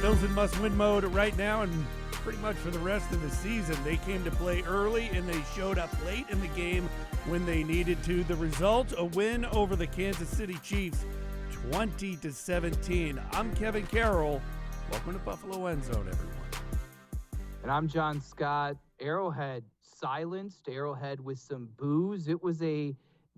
Bills in must-win mode right now and pretty much for the rest of the season. They came to play early and they showed up late in the game when they needed to. The result, a win over the Kansas City Chiefs, 20-17. I'm Kevin Carroll. Welcome to Buffalo End Zone, everyone. And I'm Jon Scott. Arrowhead silenced, Arrowhead with some boos. It was a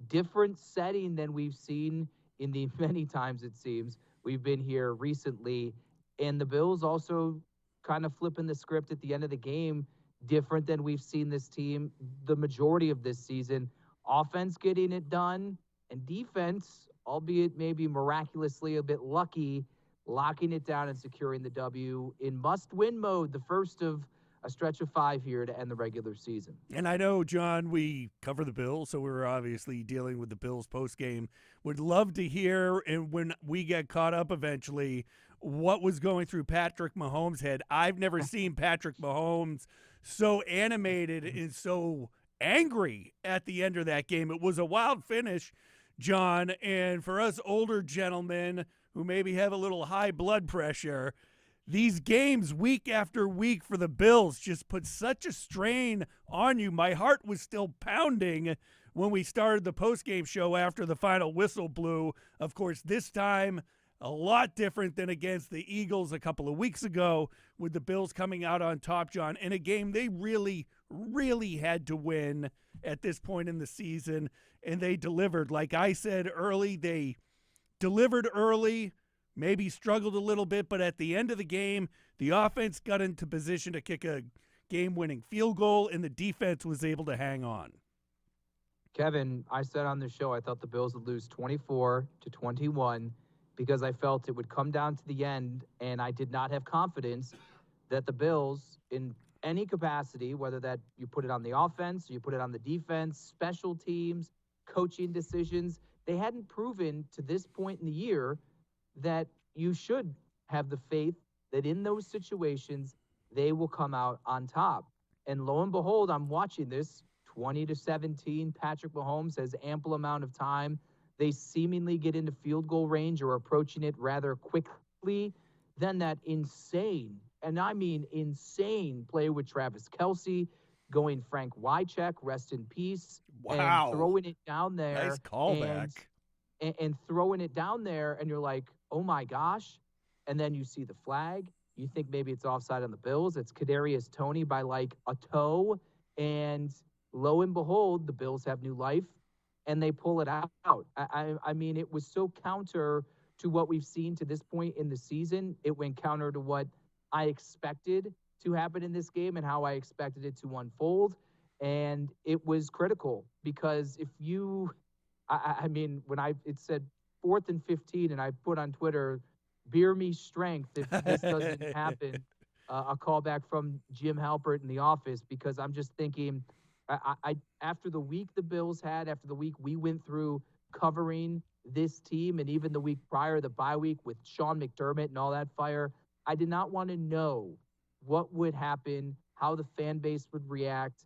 different setting than we've seen in the many times, it seems, we've been here recently. And the Bills also kind of flipping the script at the end of the game, different than we've seen this team the majority of this season. Offense getting it done, and defense, albeit maybe miraculously a bit lucky, locking it down and securing the W in must-win mode, the first of a stretch of 5 here to end the regular season. And I know, John, we cover the Bills, so we're obviously dealing with the Bills postgame. Would love to hear, and when we get caught up eventually, what was going through Patrick Mahomes' head. I've never seen Patrick Mahomes so animated and so angry at the end of that game. It was a wild finish, John, and for us older gentlemen who maybe have a little high blood pressure, these games week after week for the Bills just put such a strain on you. My heart was still pounding when we started the postgame show after the final whistle blew. Of course, this time a lot different than against the Eagles a couple of weeks ago with the Bills coming out on top, John, in a game they really, really had to win at this point in the season, and they delivered. Like I said early, they delivered early, maybe struggled a little bit, but at the end of the game, the offense got into position to kick a game-winning field goal, and the defense was able to hang on. Kevin, I said on the show I thought the Bills would lose 24-21 because I felt it would come down to the end, and I did not have confidence that the Bills, in any capacity, whether that you put it on the offense, or you put it on the defense, special teams, coaching decisions, they hadn't proven to this point in the year that you should have the faith that in those situations they will come out on top. And lo and behold, I'm watching this 20-17. Patrick Mahomes has ample amount of time. They seemingly get into field goal range or approaching it rather quickly. Then that insane, and I mean insane, play with Travis Kelce, going Frank Wycheck, rest in peace, Wow. and throwing it down there. Nice callback. And throwing it down there, and you're like, oh my gosh. And then you see the flag. You think maybe it's offside on the Bills. It's Kadarius Toney by like a toe. And lo and behold, the Bills have new life, and they pull it out. I mean, it was so counter to what we've seen to this point in the season. It went counter to what I expected to happen in this game and how I expected it to unfold. And it was critical because if you – I mean, when it said 4th and 15, and I put on Twitter, beer me strength if this doesn't happen, a callback from Jim Halpert in the office, because I'm just thinking, I after the week the Bills had, after the week we went through covering this team, and even the week prior, the bye week with Sean McDermott and all that fire, I did not want to know what would happen, how the fan base would react.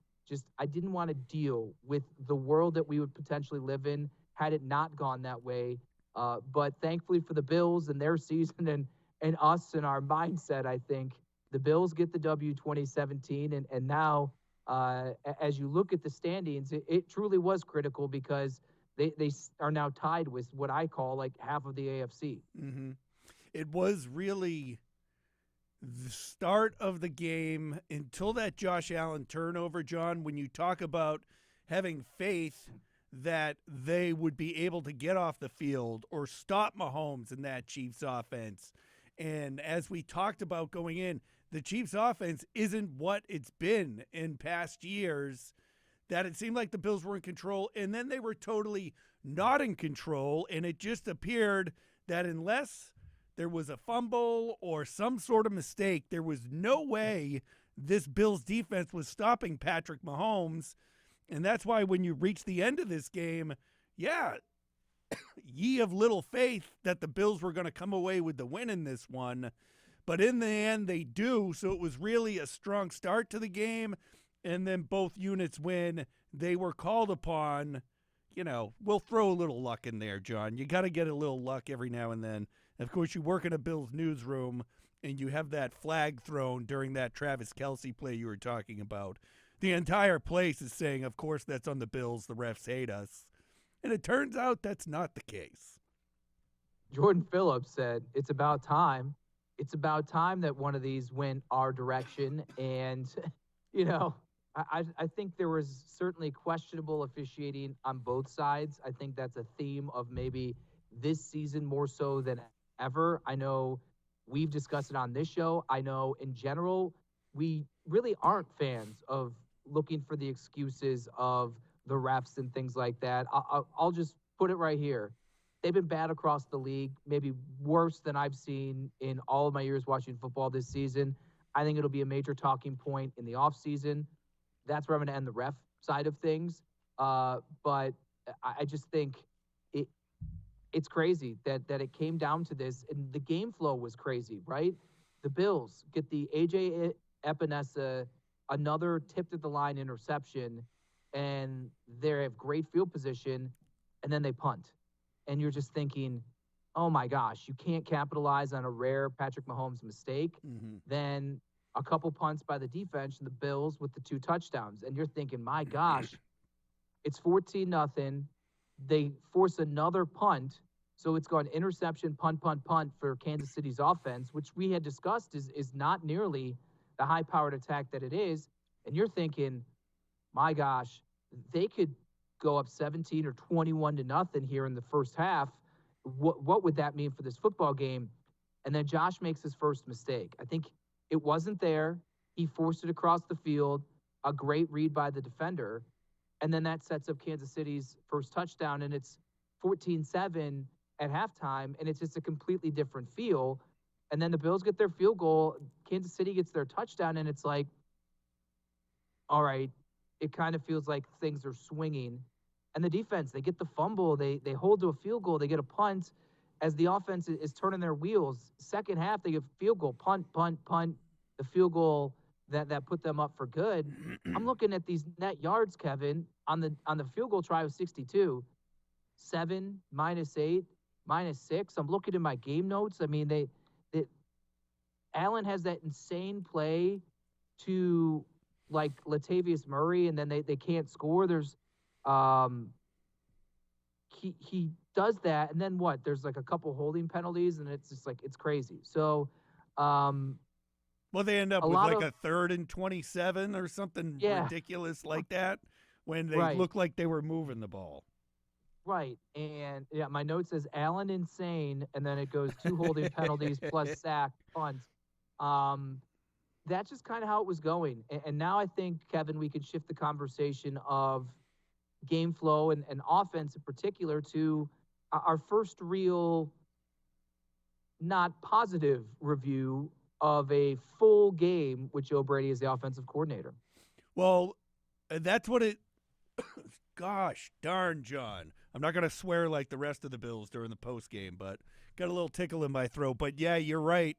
I didn't want to deal with the world that we would potentially live in had it not gone that way. But thankfully for the Bills and their season and us and our mindset, I think the Bills get the W 2017. And now, as you look at the standings, it truly was critical because they are now tied with what I call like half of the AFC. Mm-hmm. It was really the start of the game until that Josh Allen turnover, John, when you talk about having faith that they would be able to get off the field or stop Mahomes in that Chiefs offense. And as we talked about going in, the Chiefs offense isn't what it's been in past years, that it seemed like the Bills were in control, and then they were totally not in control, and it just appeared that unless there was a fumble or some sort of mistake, there was no way this Bills defense was stopping Patrick Mahomes. And that's why when you reach the end of this game, yeah, ye of little faith that the Bills were going to come away with the win in this one. But in the end, they do. So it was really a strong start to the game. And then both units win. They were called upon. You know, we'll throw a little luck in there, John. You got to get a little luck every now and then. Of course, you work in a Bills newsroom, and you have that flag thrown during that Travis Kelsey play you were talking about, the entire place is saying, of course, that's on the Bills. The refs hate us. And it turns out that's not the case. Jordan Phillips said, it's about time. It's about time that one of these went our direction. And, you know, I think there was certainly questionable officiating on both sides. I think that's a theme of maybe this season more so than ever. I know we've discussed it on this show. I know in general, we really aren't fans of looking for the excuses of the refs and things like that. I'll just put it right here. They've been bad across the league, maybe worse than I've seen in all of my years watching football this season. I think it'll be a major talking point in the offseason. That's where I'm going to end the ref side of things. But I just think it's crazy that it came down to this, and the game flow was crazy, right? The Bills get the A.J. Epinesa, another tipped at the line interception, and they have great field position, and then they punt. And you're just thinking, oh my gosh, you can't capitalize on a rare Patrick Mahomes mistake. Then a couple punts by the defense and the Bills with the 2 touchdowns. And you're thinking, my gosh, it's 14-0. They force another punt. So it's gone interception, punt for Kansas City's offense, which we had discussed is not nearly the high-powered attack that it is. And you're thinking, my gosh, they could go up 17 or 21-0 here in the first half. What would that mean for this football game? And then Josh makes his first mistake. I think it wasn't there. He forced it across the field. A great read by the defender. And then that sets up Kansas City's first touchdown, and it's 14-7 at halftime, and it's just a completely different feel. And then the Bills get their field goal. Kansas City gets their touchdown, and it's like, all right, it kind of feels like things are swinging. And the defense, they get the fumble. They hold to a field goal. They get a punt as the offense is turning their wheels. Second half, they get field goal, punt. The field goal that put them up for good. I'm looking at these net yards, Kevin, on the field goal try of 62. 7, -8, -6. I'm looking at my game notes. I mean, they Allen has that insane play to like Latavius Murray, and then they can't score. There's he does that, and then what? There's like a couple holding penalties, and it's just like it's crazy. So well, they end up with like a 3rd and 27 or something ridiculous like that when they look like they were moving the ball. Right. And yeah, my note says Allen insane, and then it goes 2 holding penalties plus sack, punt. That's just kind of how it was going. And now I think, Kevin, we could shift the conversation of game flow and offense in particular to our first real not positive review of a full game with Joe Brady as the offensive coordinator. Well, that's what it – gosh darn, John. I'm not going to swear like the rest of the Bills during the post game, but got a little tickle in my throat. But, yeah, you're right.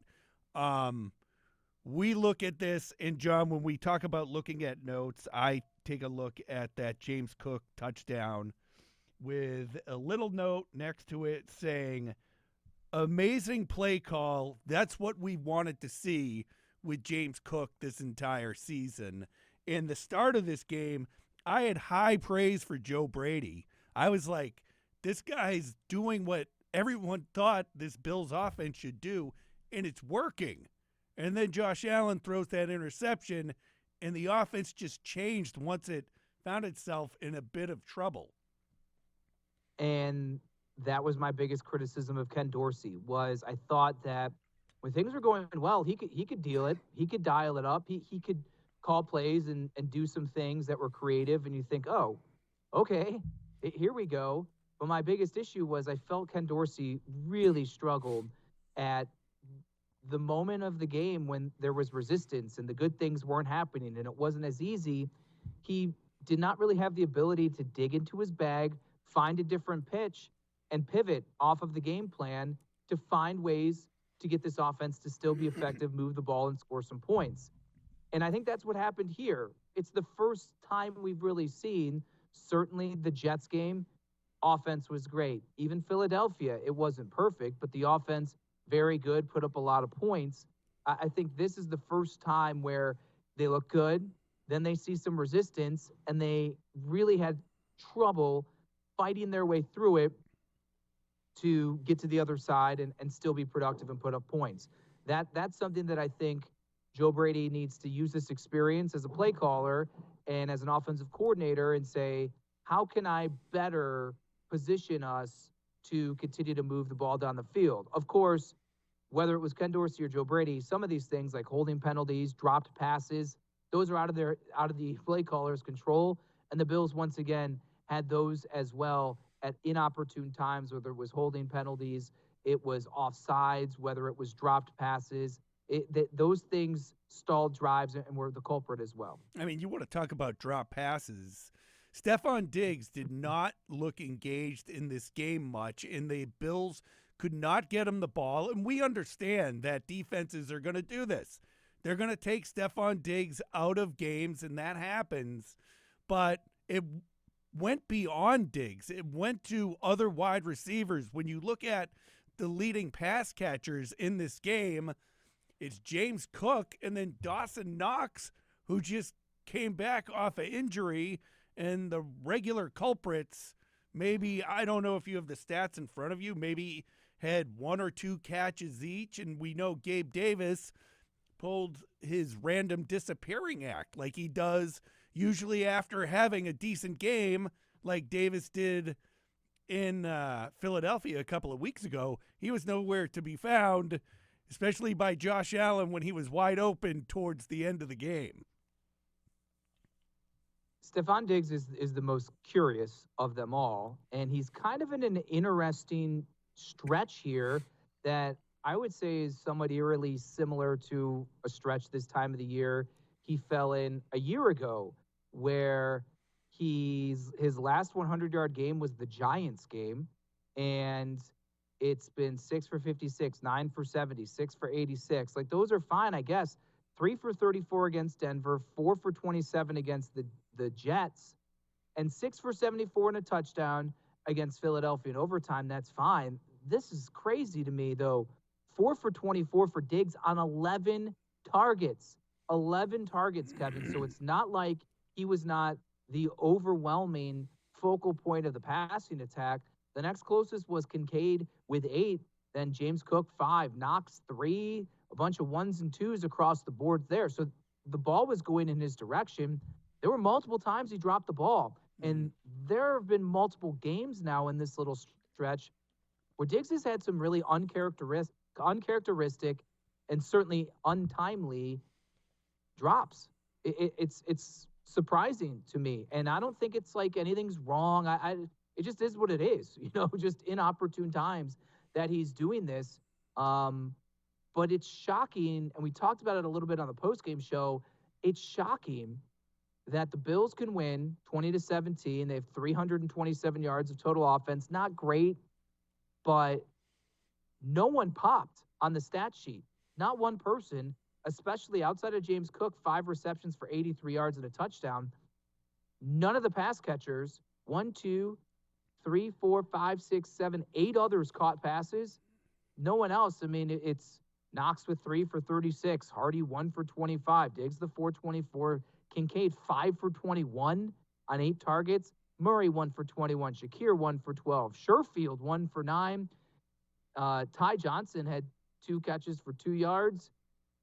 We look at this, and, John, when we talk about looking at notes, I take a look at that James Cook touchdown with a little note next to it saying, amazing play call. That's what we wanted to see with James Cook this entire season. In the start of this game, I had high praise for Joe Brady. I was like, this guy's doing what everyone thought this Bills offense should do, and it's working. And then Josh Allen throws that interception, and the offense just changed once it found itself in a bit of trouble. And that was my biggest criticism of Ken Dorsey, was I thought that when things were going well, he could deal it. He could dial it up. He could call plays and do some things that were creative, and you think, oh, okay, here we go. But my biggest issue was I felt Ken Dorsey really struggled at the moment of the game when there was resistance and the good things weren't happening and it wasn't as easy. He did not really have the ability to dig into his bag, find a different pitch, and pivot off of the game plan to find ways to get this offense to still be effective, move the ball, and score some points. And I think that's what happened here. It's the first time we've really seen, certainly the Jets game, offense was great. Even Philadelphia, it wasn't perfect, but the offense, very good, put up a lot of points. I think this is the first time where they look good, then they see some resistance, and they really had trouble fighting their way through it to get to the other side and still be productive and put up points. That's something that I think Joe Brady needs to use this experience as a play caller and as an offensive coordinator and say, how can I better position us to continue to move the ball down the field? Of course, whether it was Ken Dorsey or Joe Brady, some of these things like holding penalties, dropped passes, those are out of the play caller's control. And the Bills once again had those as well at inopportune times, whether it was holding penalties, it was offsides, whether it was dropped passes. Those things stalled drives and were the culprit as well. I mean, you want to talk about drop passes. Stephon Diggs did not look engaged in this game much, and the Bills could not get him the ball. And we understand that defenses are going to do this. They're going to take Stephon Diggs out of games, and that happens. But it went beyond Diggs. It went to other wide receivers. When you look at the leading pass catchers in this game, it's James Cook and then Dawson Knox, who just came back off an injury, and the regular culprits, maybe, I don't know if you have the stats in front of you, maybe had 1 or 2 catches each, and we know Gabe Davis pulled his random disappearing act like he does usually after having a decent game like Davis did in Philadelphia a couple of weeks ago. He was nowhere to be found, especially by Josh Allen when he was wide open towards the end of the game. Stephon Diggs is the most curious of them all, and he's kind of in an interesting stretch here that I would say is somewhat eerily similar to a stretch this time of the year he fell in a year ago, where his last 100-yard game was the Giants game, and it's been 6 for 56, 9 for 70, 6 for 86. Like, those are fine, I guess. 3 for 34 against Denver, 4 for 27 against the Jets, and 6 for 74 and a touchdown against Philadelphia in overtime. That's fine. This is crazy to me, though. 4 for 24 for Diggs on 11 targets. 11 targets, Kevin. So it's not like he was not the overwhelming focal point of the passing attack. The next closest was Kincaid with 8, then James Cook 5, Knox 3, a bunch of 1s and 2s across the board there. So the ball was going in his direction. There were multiple times he dropped the ball. And there have been multiple games now in this little stretch where Diggs has had some really uncharacteristic and certainly untimely drops. It's surprising to me. And I don't think it's like anything's wrong. It just is what it is, just inopportune times that he's doing this. But it's shocking, and we talked about it a little bit on the postgame show. It's shocking that the Bills can win 20-17. They have 327 yards of total offense. Not great, but no one popped on the stat sheet. Not one person, especially outside of James Cook, 5 receptions for 83 yards and a touchdown. None of the pass catchers, 1, 2, 3, 4, 5, 6, 7, 8 others caught passes. No one else. I mean, it's Knox with 3 for 36, Hardy 1 for 25, Diggs the 424, Kincaid 5 for 21 on 8 targets, Murray 1 for 21, Shakir 1 for 12, Sherfield 1 for 9, Ty Johnson had 2 catches for 2 yards,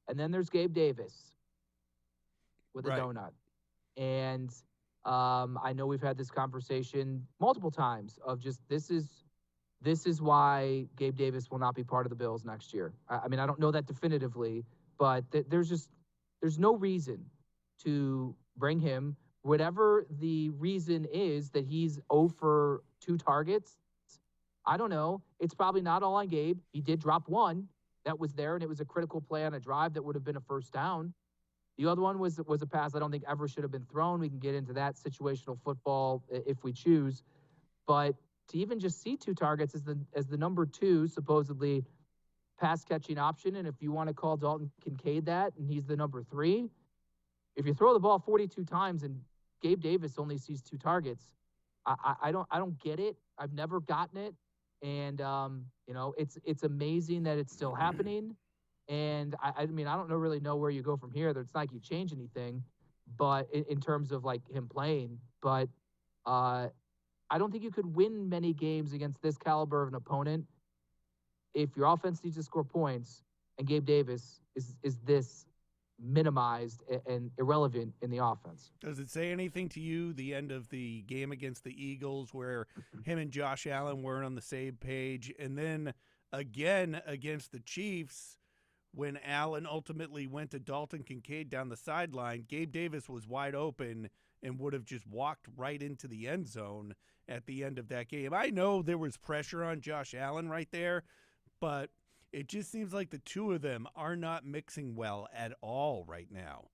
and then there's Gabe Davis with a donut. And I know we've had this conversation multiple times of just this is why Gabe Davis will not be part of the Bills next year. I mean, I don't know that definitively, but there's no reason to bring him. Whatever the reason is that he's 0 for 2 targets, I don't know. It's probably not all on Gabe. He did drop 1 that was there, and it was a critical play on a drive that would have been a first down. The other one was a pass I don't think ever should have been thrown. We can get into that situational football if we choose. But to even just see 2 targets as the number 2, supposedly, pass catching option, and if you want to call Dalton Kincaid that, and he's the number 3, if you throw the ball 42 times and Gabe Davis only sees 2 targets, I don't get it. I've never gotten it, and it's amazing that it's still happening. And I mean, I don't really know where you go from here. It's not like you change anything, but in terms of like him playing, but uh, I don't think you could win many games against this caliber of an opponent if your offense needs to score points and Gabe Davis is this minimized and irrelevant in the offense. Does it say anything to you, the end of the game against the Eagles, where him and Josh Allen weren't on the same page? And then again against the Chiefs, when Allen ultimately went to Dalton Kincaid down the sideline, Gabe Davis was wide open and would have just walked right into the end zone at the end of that game. I know there was pressure on Josh Allen right there, but it just seems like the two of them are not mixing well at all right now.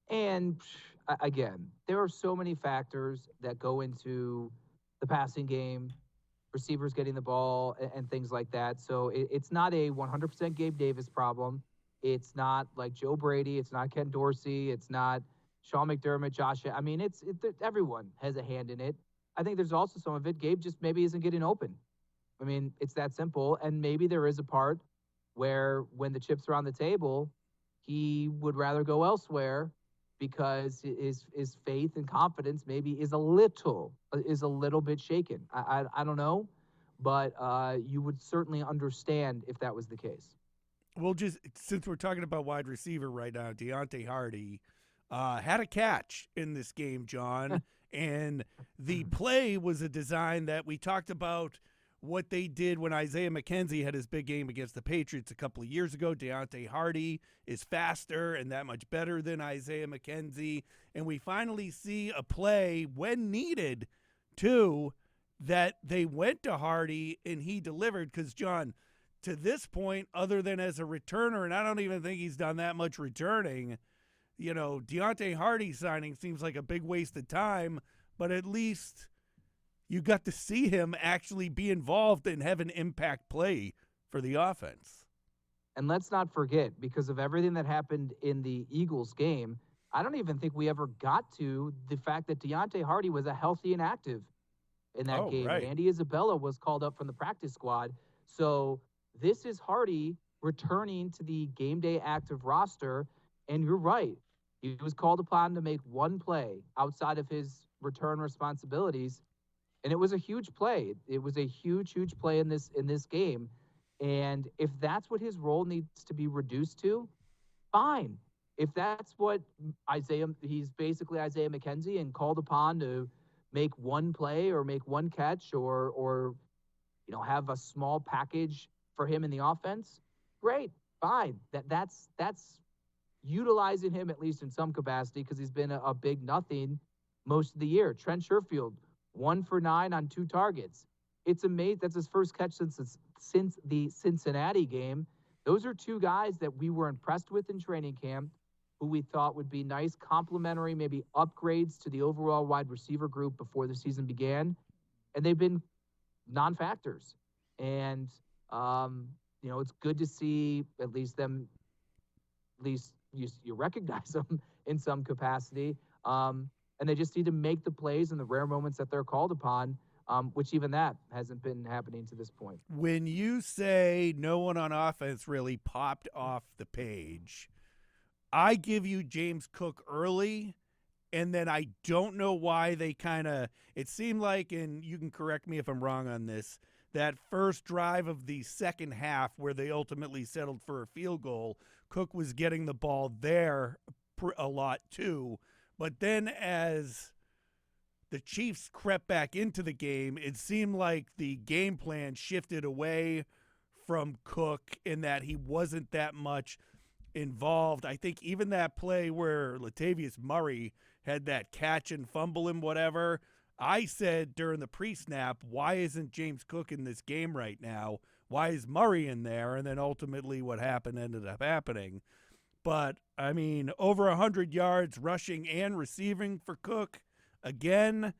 And again, there are so many factors that go into the passing game, receivers getting the ball, and things like that. So it's not a 100% Gabe Davis problem. It's not like Joe Brady. It's not Ken Dorsey. It's not Sean McDermott, Josh. I mean, everyone has a hand in it. I think there's also some of it. Gabe just maybe isn't getting open. I mean, it's that simple. And maybe there is a part where when the chips are on the table, he would rather go elsewhere because his faith and confidence maybe is a little bit shaken. I don't know, but you would certainly understand if that was the case. Well, just since we're talking about wide receiver right now, Deontay Hardy had a catch in this game, John, and the play was a design that we talked about what they did when Isaiah McKenzie had his big game against the Patriots a couple of years ago. Deontay Hardy is faster and that much better than Isaiah McKenzie. And we finally see a play when needed, too, that they went to Hardy and he delivered. Because, John, to this point, other than as a returner, and I don't even think he's done that much returning, Deontay Hardy signing seems like a big waste of time, but at least you got to see him actually be involved and have an impact play for the offense. And let's not forget, because of everything that happened in the Eagles game, I don't even think we ever got to the fact that Deontay Hardy was a healthy and active in that game. Right. And Andy Isabella was called up from the practice squad. So this is Hardy returning to the game day active roster. And you're right. He was called upon to make one play outside of his return responsibilities. And it was a huge play. It was a huge play in this game. And if that's what his role needs to be reduced to, fine. If that's what he's basically Isaiah McKenzie and called upon to make one play or make one catch or have a small package for him in the offense, great, fine. That's utilizing him at least in some capacity because he's been a big nothing most of the year. Trent Sherfield, 1 for 9 on 2 targets. It's amazing. That's his first catch since the Cincinnati game. Those are 2 guys that we were impressed with in training camp, who we thought would be nice complementary, maybe upgrades to the overall wide receiver group before the season began. And they've been non-factors. And, it's good to see at least you recognize them in some capacity. And they just need to make the plays in the rare moments that they're called upon, which even that hasn't been happening to this point. When you say no one on offense really popped off the page, I give you James Cook early, and then I don't know why they it seemed like, and you can correct me if I'm wrong on this, that first drive of the second half where they ultimately settled for a field goal, Cook was getting the ball there a lot too. But then as the Chiefs crept back into the game, it seemed like the game plan shifted away from Cook in that he wasn't that much involved. I think even that play where Latavius Murray had that catch and fumble and whatever, I said during the pre-snap, why isn't James Cook in this game right now? Why is Murray in there? And then ultimately what happened ended up happening. But, I mean, over 100 yards rushing and receiving for Cook. Again,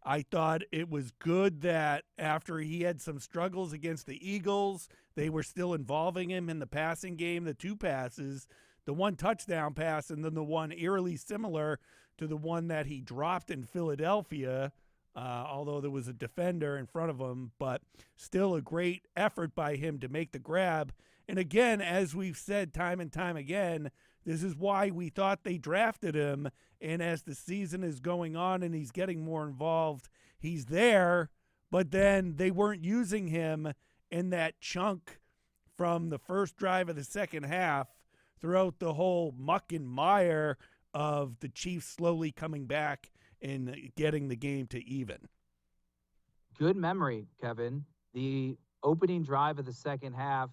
I thought it was good that after he had some struggles against the Eagles, they were still involving him in the passing game. The 2 passes, the 1 touchdown pass, and then the one eerily similar to the one that he dropped in Philadelphia, although there was a defender in front of him, but still a great effort by him to make the grab And again, as we've said time and time again, this is why we thought they drafted him. And as the season is going on and he's getting more involved, he's there, but then they weren't using him in that chunk from the first drive of the second half throughout the whole muck and mire of the Chiefs slowly coming back and getting the game to even. Good memory, Kevin. The opening drive of the second half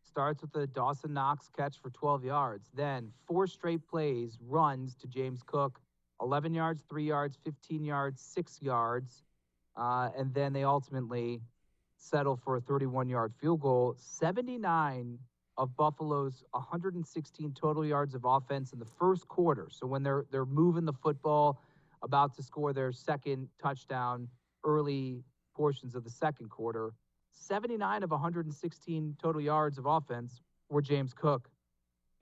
starts with a Dawson Knox catch for 12 yards. Then 4 straight plays, runs to James Cook, 11 yards, 3 yards, 15 yards, 6 yards. And then they ultimately settle for a 31-yard field goal. 79 of Buffalo's 116 total yards of offense in the first quarter. So when they're moving the football, about to score their second touchdown, early portions of the second quarter, 79 of 116 total yards of offense were James Cook.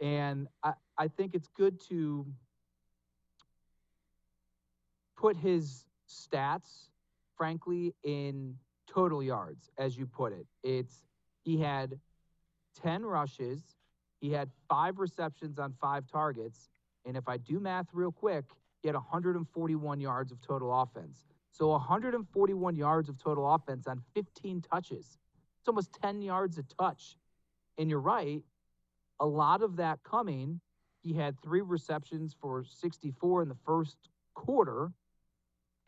And I think it's good to put his stats, frankly, in total yards, as you put it. He had 10 rushes, he had 5 receptions on 5 targets, and if I do math real quick, he had 141 yards of total offense. So 141 yards of total offense on 15 touches. It's almost 10 yards a touch. And you're right, a lot of that coming, he had 3 receptions for 64 in the first quarter.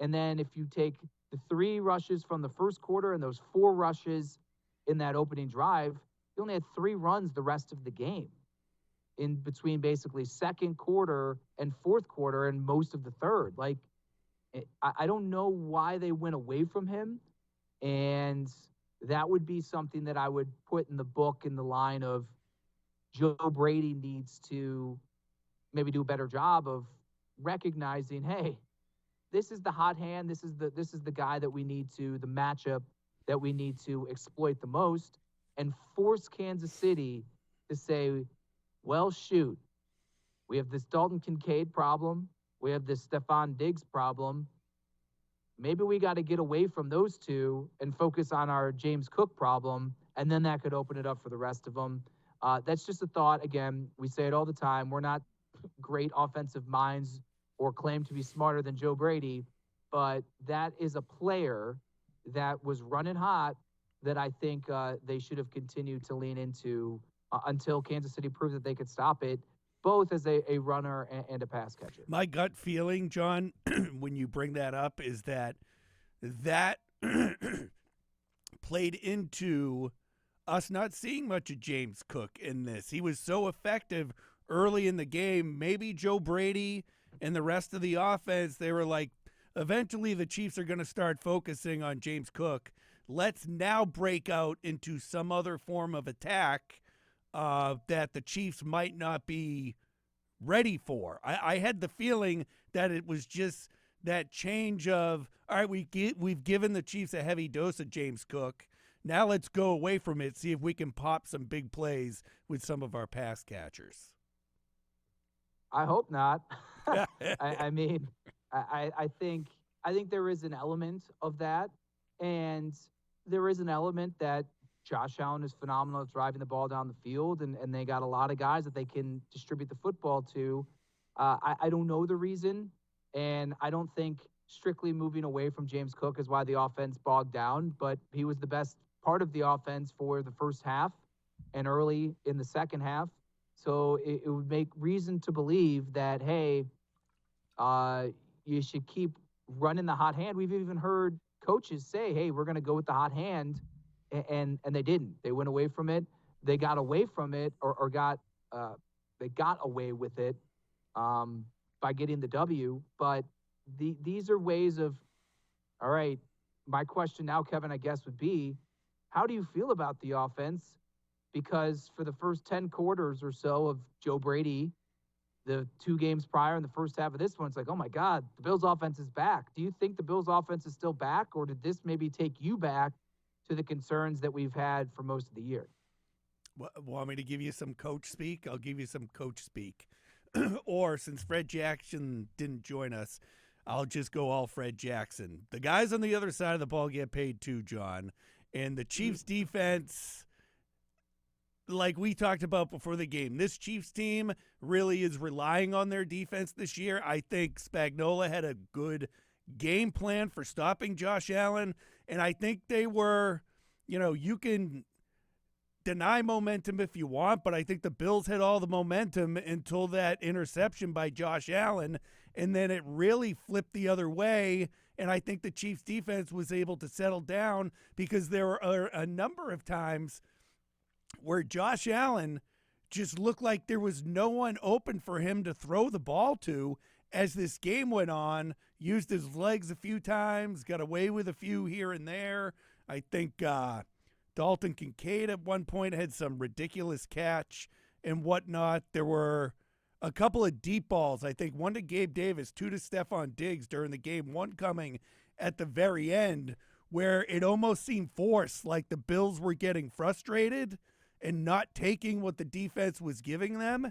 And then if you take the 3 rushes from the first quarter and those 4 rushes in that opening drive, he only had 3 runs the rest of the game in between basically second quarter and fourth quarter and most of the third. Like, I don't know why they went away from him. And that would be something that I would put in the book in the line of Joe Brady needs to maybe do a better job of recognizing, hey, this is the hot hand. This is the guy that we need to, the matchup that we need to exploit the most, and force Kansas City to say, well, shoot, we have this Dalton Kincaid problem. We have this Stephon Diggs problem. Maybe we got to get away from those two and focus on our James Cook problem, and then that could open it up for the rest of them. That's just a thought. Again, we say it all the time. We're not great offensive minds or claim to be smarter than Joe Brady, but that is a player that was running hot that I think they should have continued to lean into until Kansas City proved that they could stop it, both as a runner and a pass catcher. My gut feeling, John, when you bring that up, is that played into us not seeing much of James Cook in this. He was so effective early in the game. Maybe Joe Brady and the rest of the offense, they were like, eventually the Chiefs are going to start focusing on James Cook. Let's now break out into some other form of attack that the Chiefs might not be ready for. I had the feeling that it was just that change of, all right, we've given the Chiefs a heavy dose of James Cook. Now let's go away from it, see if we can pop some big plays with some of our pass catchers. I hope not. I mean, I think there is an element of that, and there is an element that Josh Allen is phenomenal at driving the ball down the field, and they got a lot of guys that they can distribute the football to. I don't know the reason, and I don't think strictly moving away from James Cook is why the offense bogged down, but he was the best part of the offense for the first half and early in the second half. So it would make reason to believe that, hey, you should keep running the hot hand. We've even heard coaches say, hey, we're going to go with the hot hand. And they didn't. They went away from it. They got away from it or they got away with it by getting the W. But these are ways of, all right, my question now, Kevin, I guess would be, how do you feel about the offense? Because for the first 10 quarters or so of Joe Brady, the 2 games prior and the first half of this one, it's like, oh my God, the Bills offense is back. Do you think the Bills offense is still back, or did this maybe take you back to the concerns that we've had for most of the year? Want me to give you some coach speak? I'll give you some coach speak. Or since Fred Jackson didn't join us, I'll just go all Fred Jackson. The guys on the other side of the ball get paid too, John. And the Chiefs defense, like we talked about before the game, this Chiefs team really is relying on their defense this year. I think Spagnuolo had a good game plan for stopping Josh Allen, and I think they were, you can deny momentum if you want, but I think the Bills had all the momentum until that interception by Josh Allen, and then it really flipped the other way. And I think the Chiefs defense was able to settle down because there were a number of times where Josh Allen just looked like there was no one open for him to throw the ball to as this game went on. Used his legs a few times, got away with a few here and there. I think Dalton Kincaid at one point had some ridiculous catch and whatnot. There were a couple of deep balls. I think one to Gabe Davis, two to Stephon Diggs during the game, one coming at the very end where it almost seemed forced, like the Bills were getting frustrated and not taking what the defense was giving them.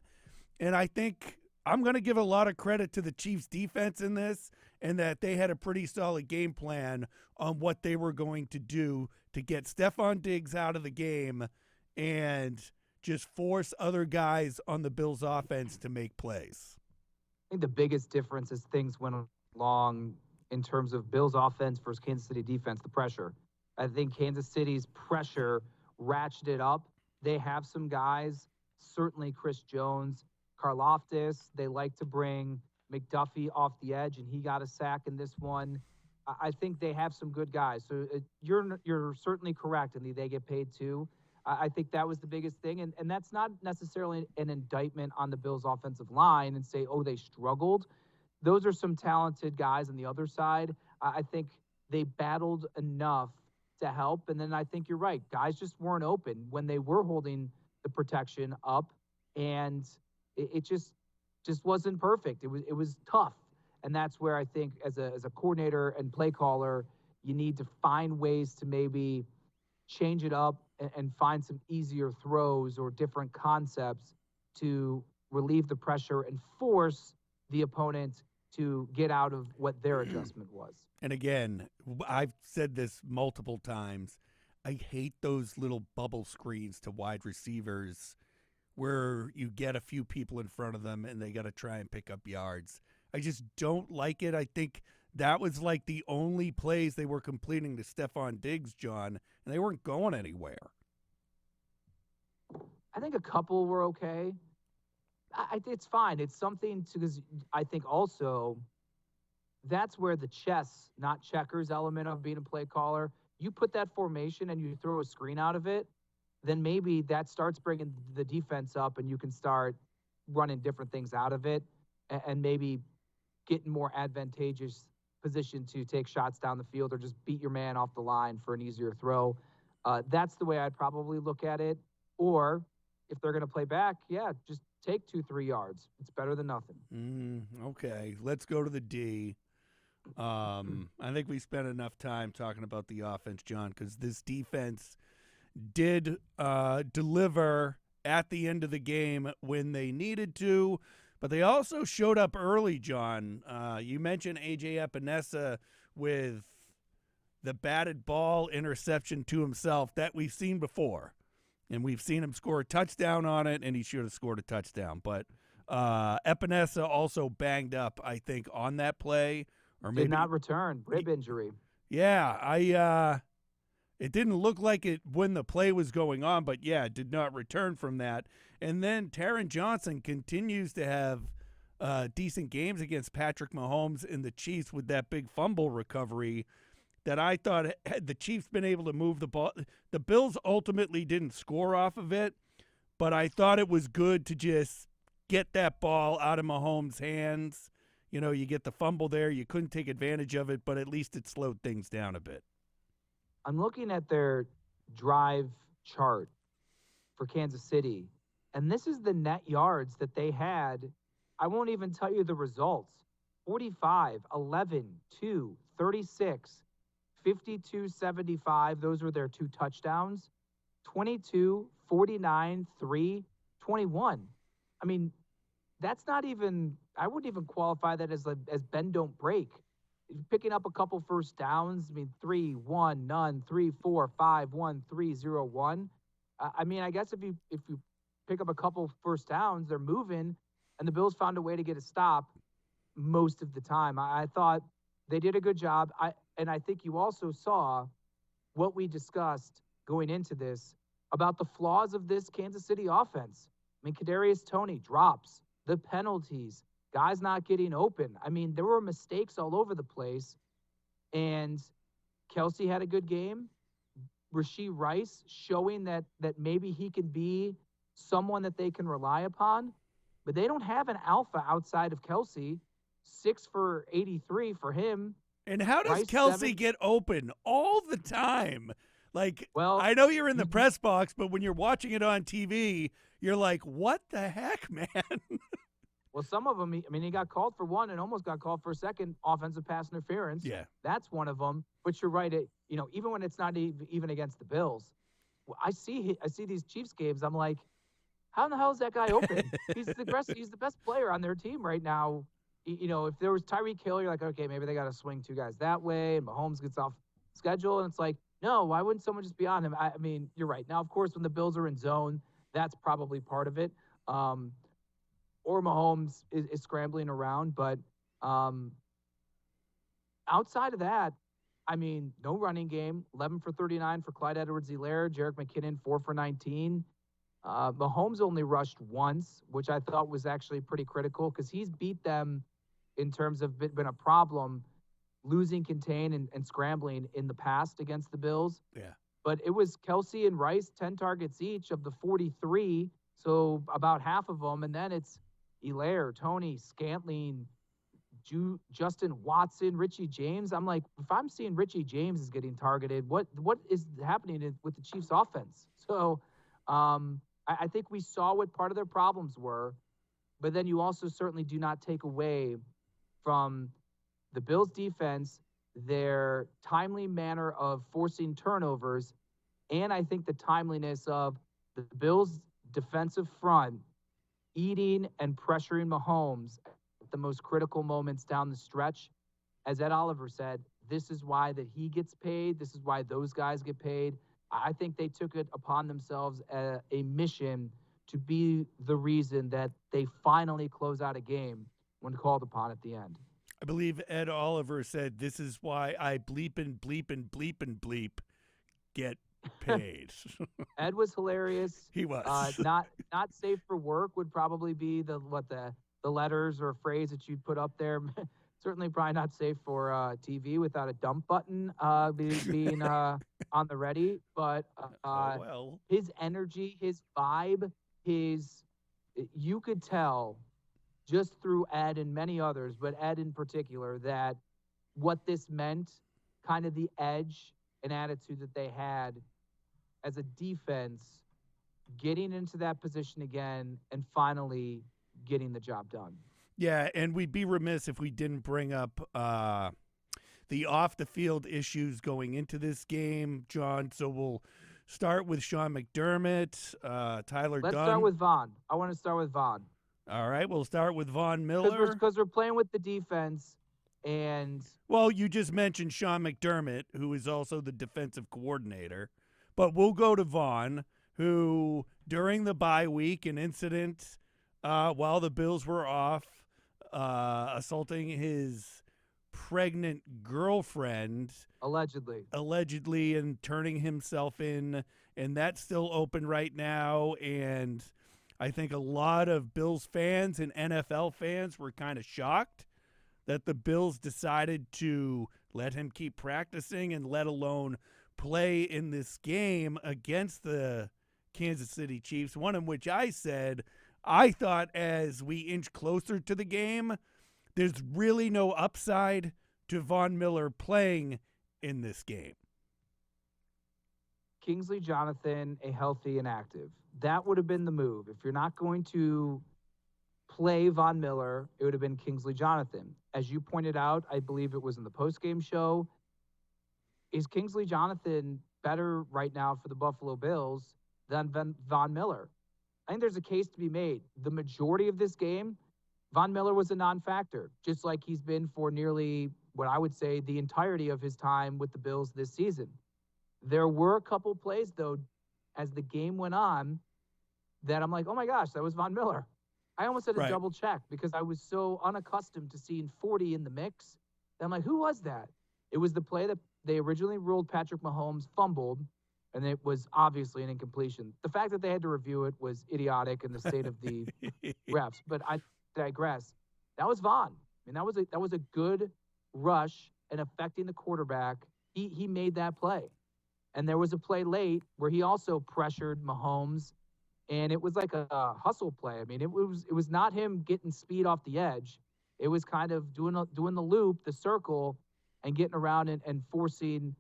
And I think I'm going to give a lot of credit to the Chiefs defense in this, and that they had a pretty solid game plan on what they were going to do to get Stephon Diggs out of the game and just force other guys on the Bills offense to make plays. I think the biggest difference as things went along in terms of Bills offense versus Kansas City defense, the pressure. I think Kansas City's pressure ratcheted up. They have some guys, certainly Chris Jones, Karlaftis. They like to bring McDuffie off the edge, and he got a sack in this one. I think they have some good guys. So you're certainly correct, and they get paid too. I think that was the biggest thing, and that's not necessarily an indictment on the Bills' offensive line and say, oh, they struggled. Those are some talented guys on the other side. I think they battled enough to help, and then I think you're right. Guys just weren't open when they were holding the protection up, and it just wasn't perfect. It was tough, and that's where I think as a coordinator and play caller, you need to find ways to maybe change it up and find some easier throws or different concepts to relieve the pressure and force the opponent to get out of what their adjustment was. And again, I've said this multiple times. I hate those little bubble screens to wide receivers where you get a few people in front of them and they got to try and pick up yards. I just don't like it. I think that was like the only plays they were completing to Stephon Diggs, John, and they weren't going anywhere. I think a couple were okay. It's fine. It's something because I think also that's where the chess, not checkers element of being a play caller, you put that formation and you throw a screen out of it, then maybe that starts bringing the defense up and you can start running different things out of it and maybe get in more advantageous position to take shots down the field or just beat your man off the line for an easier throw. That's the way I'd probably look at it. Or if they're going to play back, yeah, just take 2-3 yards. It's better than nothing. Okay, let's go to the D. I think we spent enough time talking about the offense, John, because this defense did deliver at the end of the game when they needed to, but they also showed up early, John. You mentioned A.J. Epinesa with the batted ball interception to himself that we've seen before, and we've seen him score a touchdown on it, and he should have scored a touchdown. But Epinesa also banged up, I think, on that play. Or maybe did not return, rib injury. Yeah, it didn't look like it when the play was going on, but yeah, did not return from that. And then Taron Johnson continues to have decent games against Patrick Mahomes and the Chiefs with that big fumble recovery that I thought had the Chiefs been able to move the ball. The Bills ultimately didn't score off of it, but I thought it was good to just get that ball out of Mahomes' hands. You know, you get the fumble there. You couldn't take advantage of it, but at least it slowed things down a bit. I'm looking at their drive chart for Kansas City, and this is the net yards that they had. I won't even tell you the results. 45, 11, 2, 36, 52, 75. Those were their two touchdowns. 22, 49, 3, 21. I mean, that's not even, I wouldn't even qualify that as bend don't break. Picking up a couple first downs, I mean, 3, 1, none, 3, 4, 5, 1, 3, 0, 1. I mean, I guess if you pick up a couple first downs, they're moving, and the Bills found a way to get a stop most of the time. I thought they did a good job. I think you also saw what we discussed going into this about the flaws of this Kansas City offense. I mean, Kadarius Toney drops, the penalties, guys not getting open. I mean, there were mistakes all over the place, and Kelsey had a good game. Rashee Rice showing that maybe he can be someone that they can rely upon, but they don't have an alpha outside of Kelsey. 6 for 83 for him. And how does Rice Kelsey 7. get open all the time? Like, Well, I know you're in the you- press box, but when you're watching it on TV, you're like, what the heck, man? Well, some of them, I mean, he got called for one and almost got called for a second offensive pass interference. Yeah. That's one of them. But you're right. Even when it's not even against the Bills, I see these Chiefs games. I'm like, how in the hell is that guy open? He's the best player on their team right now. If there was Tyreek Hill, you're like, okay, maybe they got to swing two guys that way, and Mahomes gets off schedule, and it's like, no, why wouldn't someone just be on him? I mean, you're right. Now, of course, when the Bills are in zone, that's probably part of it. Or Mahomes is scrambling around, but outside of that, I mean, no running game. 11 for 39 for Clyde Edwards-Helaire. Jerick McKinnon 4 for 19. Mahomes only rushed once, which I thought was actually pretty critical because he's beat them in terms of been a problem losing contain and scrambling in the past against the Bills. Yeah. But it was Kelsey and Rice, 10 targets each of the 43, so about half of them. And then it's Helaire, Toney, Scantling, Justin Watson, Richie James. I'm like, if I'm seeing Richie James is getting targeted, what is happening with the Chiefs offense? So I think we saw what part of their problems were, but then you also certainly do not take away from the Bills defense their timely manner of forcing turnovers, and I think the timeliness of the Bills defensive front eating and pressuring Mahomes at the most critical moments down the stretch. As Ed Oliver said, this is why that he gets paid. This is why those guys get paid. I think they took it upon themselves a mission to be the reason that they finally close out a game when called upon at the end. I believe Ed Oliver said, this is why I bleep and bleep and bleep and bleep get paid. Ed was hilarious. He was. Not safe for work would probably be the letters or phrase that you'd put up there. Certainly probably not safe for TV without a dump button being on the ready. But well. His energy, his vibe, you could tell just through Ed and many others, but Ed in particular, that what this meant, kind of the edge and attitude that they had as a defense, getting into that position again and finally getting the job done. Yeah, and we'd be remiss if we didn't bring up the off-the-field issues going into this game, John. So we'll start with Sean McDermott, Tyler Dunn. Let's start with Von. I want to start with Von. All right, we'll start with Von Miller. Because we're playing with the defense, and... Well, you just mentioned Sean McDermott, who is also the defensive coordinator. But we'll go to Von, who, during the bye week, an incident while the Bills were off, assaulting his pregnant girlfriend. Allegedly, and turning himself in. And that's still open right now. And I think a lot of Bills fans and NFL fans were kind of shocked that the Bills decided to let him keep practicing and let alone play in this game against the Kansas City Chiefs, one in which I said I thought as we inch closer to the game, there's really no upside to Von Miller playing in this game. Kingsley Jonathan, a healthy and active. That would have been the move. If you're not going to play Von Miller, it would have been Kingsley Jonathan. As you pointed out, I believe it was in the postgame show, is Kingsley Jonathan better right now for the Buffalo Bills than Von Miller? I think there's a case to be made. The majority of this game, Von Miller was a non-factor, just like he's been for nearly what I would say the entirety of his time with the Bills this season. There were a couple plays, though, as the game went on that I'm like, oh my gosh, that was Von Miller. I almost had to Right. double check because I was so unaccustomed to seeing 40 in the mix. That I'm like, who was that? It was the play that they originally ruled Patrick Mahomes fumbled, and it was obviously an incompletion. The fact that they had to review it was idiotic in the state of the refs, but I digress. That was Von. I mean, that was a good rush and affecting the quarterback. He made that play. And there was a play late where he also pressured Mahomes, and it was like a hustle play. I mean, it was not him getting speed off the edge. It was kind of doing the loop, the circle, and getting around and forcing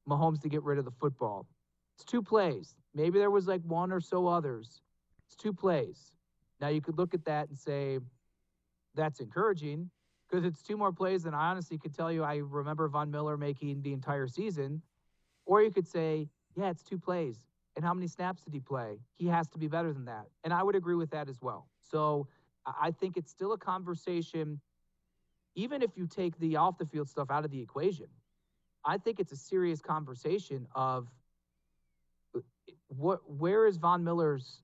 Mahomes to get rid of the football. It's two plays. Maybe there was like one or so others. It's two plays. Now you could look at that and say that's encouraging because it's two more plays than I honestly could tell you I remember Von Miller making the entire season. Or you could say, yeah, it's two plays. And how many snaps did he play? He has to be better than that. And I would agree with that as well. So I think it's still a conversation, even if you take the off the field stuff out of the equation. I think it's a serious conversation of where is Von Miller's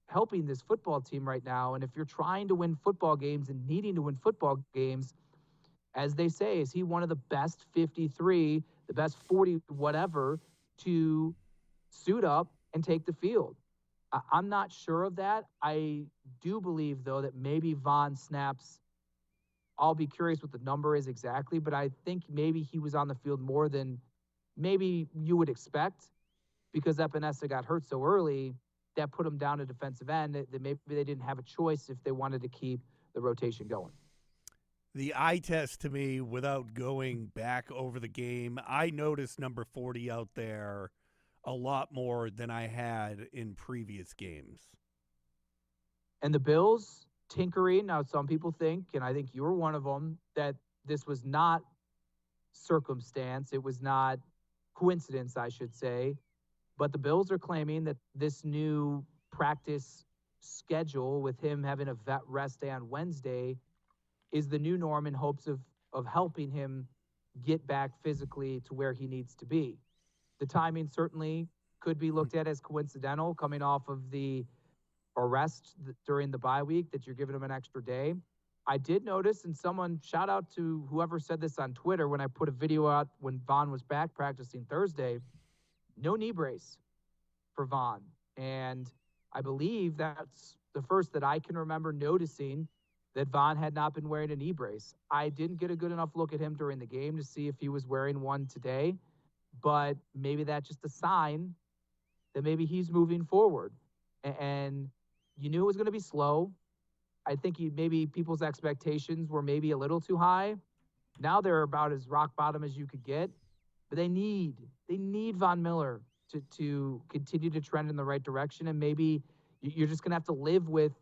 helping this football team right now? And if you're trying to win football games and needing to win football games, as they say, is he one of the best 53, the best 40, whatever, to suit up and take the field? I'm not sure of that. I do believe, though, that maybe Von snaps. I'll be curious what the number is exactly, but I think maybe he was on the field more than maybe you would expect because Epinesa got hurt so early that put him down to defensive end that maybe they didn't have a choice if they wanted to keep the rotation going. The eye test to me, without going back over the game, I noticed number 40 out there a lot more than I had in previous games. And the Bills tinkering. Now, some people think, and I think you were one of them, that this was not circumstance. It was not coincidence, I should say. But the Bills are claiming that this new practice schedule with him having a vet rest day on Wednesday is the new norm in hopes of helping him get back physically to where he needs to be. The timing certainly could be looked at as coincidental coming off of the arrest during the bye week that you're giving him an extra day. I did notice, and someone shout out to whoever said this on Twitter when I put a video out when Von was back practicing Thursday, no knee brace for Von. And I believe that's the first that I can remember noticing that Von had not been wearing a knee brace. I didn't get a good enough look at him during the game to see if he was wearing one today, but maybe that's just a sign that maybe he's moving forward. And you knew it was going to be slow. I think maybe people's expectations were maybe a little too high. Now they're about as rock bottom as you could get, but they need Von Miller to continue to trend in the right direction. And maybe you're just going to have to live with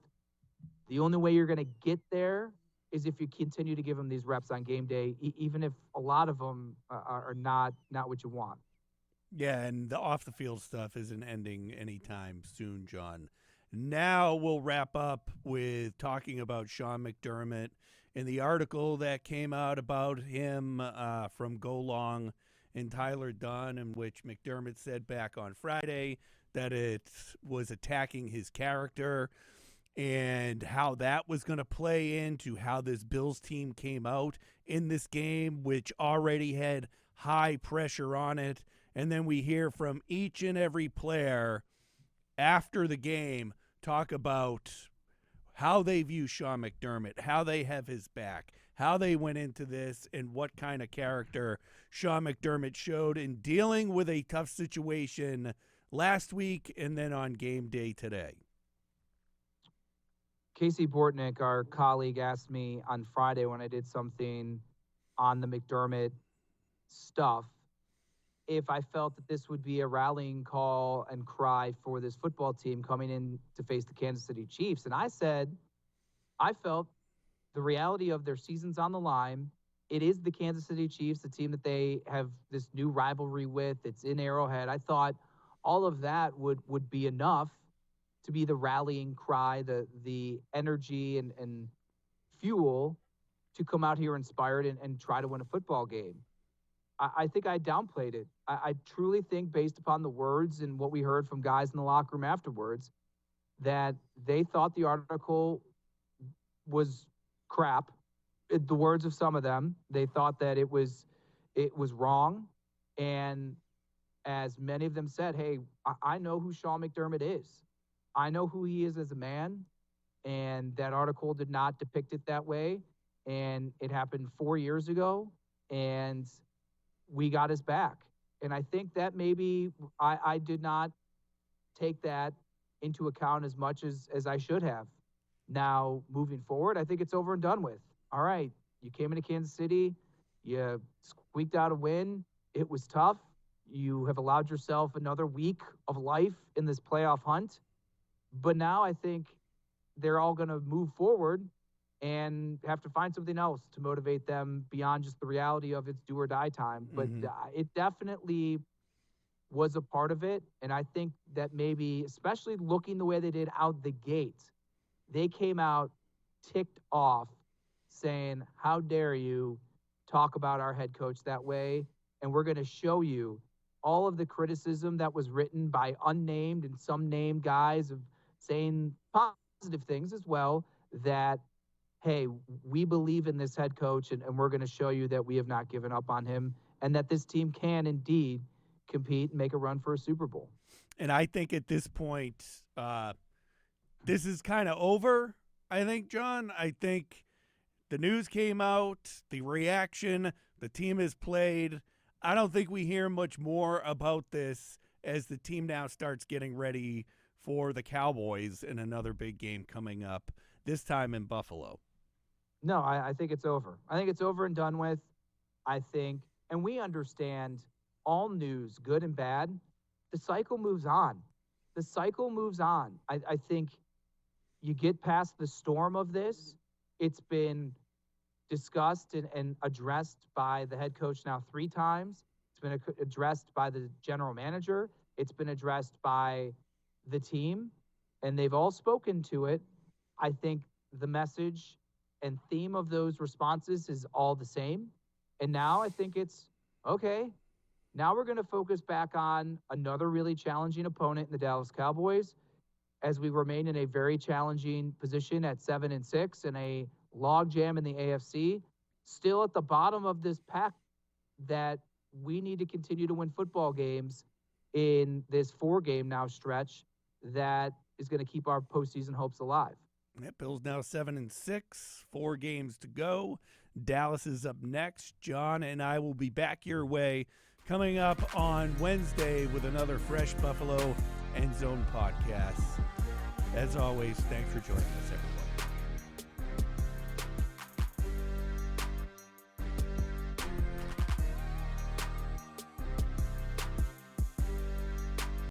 the only way you're going to get there is if you continue to give him these reps on game day, even if a lot of them are not what you want. Yeah, and the off the field stuff isn't ending anytime soon, John. Now we'll wrap up with talking about Sean McDermott and the article that came out about him from Go Long and Tyler Dunn, in which McDermott said back on Friday that it was attacking his character and how that was going to play into how this Bills team came out in this game, which already had high pressure on it. And then we hear from each and every player after the game talk about how they view Sean McDermott, how they have his back, how they went into this, and what kind of character Sean McDermott showed in dealing with a tough situation last week and then on game day today. Casey Bortnick, our colleague, asked me on Friday when I did something on the McDermott stuff if I felt that this would be a rallying call and cry for this football team coming in to face the Kansas City Chiefs. And I said, I felt the reality of their season's on the line. It is the Kansas City Chiefs, the team that they have this new rivalry with. It's in Arrowhead. I thought all of that would be enough to be the rallying cry, the energy and fuel to come out here inspired and try to win a football game. I think I downplayed it. I truly think, based upon the words and what we heard from guys in the locker room afterwards, that they thought the article was crap. The words of some of them, they thought that it was wrong, and as many of them said, hey, I know who Sean McDermott is. I know who he is as a man, and that article did not depict it that way. And it happened 4 years ago, and we got his back. And I think that maybe I did not take that into account as much as I should have. Now, moving forward, I think it's over and done with. All right, you came into Kansas City, you squeaked out a win. It was tough. You have allowed yourself another week of life in this playoff hunt. But now I think they're all going to move forward and have to find something else to motivate them beyond just the reality of it's do or die time. But it definitely was a part of it. And I think that maybe, especially looking the way they did out the gate, they came out ticked off saying, how dare you talk about our head coach that way? And we're going to show you all of the criticism that was written by unnamed and some named guys of saying positive things as well, that, hey, we believe in this head coach, and we're going to show you that we have not given up on him, and that this team can indeed compete and make a run for a Super Bowl. And I think at this point, this is kind of over, I think, John. I think the news came out, the reaction, the team has played. I don't think we hear much more about this as the team now starts getting ready for the Cowboys in another big game coming up, this time in Buffalo. No, I think it's over. I think it's over and done with. I think, and we understand all news, good and bad, the cycle moves on. The cycle moves on. I think you get past the storm of this. It's been discussed and addressed by the head coach now 3 times. It's been addressed by the general manager. It's been addressed by the team, and they've all spoken to it. I think the message and theme of those responses is all the same. And now I think it's, okay, now we're going to focus back on another really challenging opponent in the Dallas Cowboys, as we remain in a very challenging position at 7-6 and a logjam in the AFC, still at the bottom of this pack, that we need to continue to win football games in this 4-game now stretch that is going to keep our postseason hopes alive. Yeah, Bills now 7-6, 4 games to go. Dallas is up next. John and I will be back your way coming up on Wednesday with another Fresh Buffalo End Zone podcast. As always, thanks for joining us, everyone.